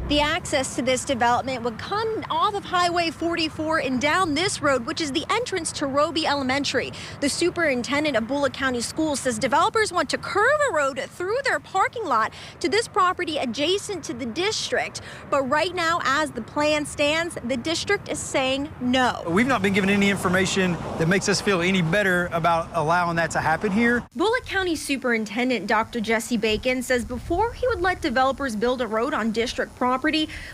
The access to this development would come off of Highway 44 and down this road, which is the entrance to Roby Elementary. The superintendent of Bullock County Schools says developers want to curve a road through their parking lot to this property adjacent to the district. But right now, as the plan stands, the district is saying no. We've not been given any information that makes us feel any better about allowing that to happen here. Bullock County Superintendent Dr. Jesse Bacon says before he would let developers build a road on district property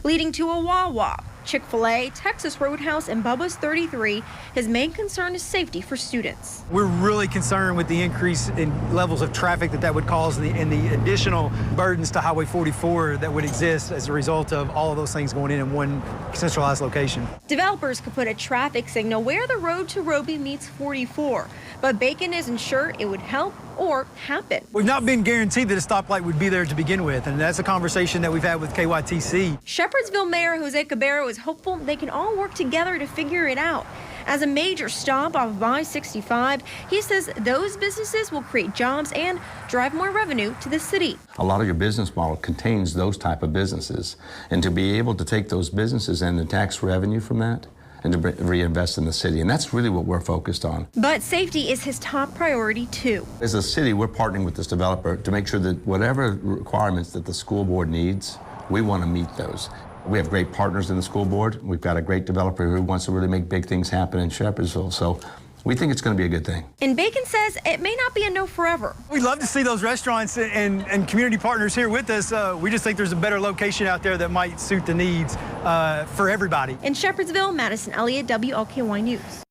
leading to a Wawa, Chick-fil-A, Texas Roadhouse, and Bubba's 33, his main concern is safety for students. We're really concerned with the increase in levels of traffic that would cause and the additional burdens to Highway 44 that would exist as a result of all of those things going in one centralized location. Developers could put a traffic signal where the road to Roby meets 44, but Bacon isn't sure it would help or happen. We've not been guaranteed that a stoplight would be there to begin with, and that's a conversation that we've had with KYTC. Shepherdsville Mayor Jose Cabero is hopeful they can all work together to figure it out. As a major stop off of I-65, he says those businesses will create jobs and drive more revenue to the city. A lot of your business model contains those type of businesses, and to be able to take those businesses and the tax revenue from that and to reinvest in the city, and that's really what we're focused on. But safety is his top priority too. As a city, we're partnering with this developer to make sure that whatever requirements that the school board needs, we want to meet those. We have great partners in the school board. We've got a great developer who wants to really make big things happen in Shepherdsville, so we think it's going to be a good thing. And Bacon says it may not be a no forever. We'd love to see those restaurants and community partners here with us. We just think there's a better location out there that might suit the needs for everybody. In Shepherdsville, Madison Elliott, WLKY News.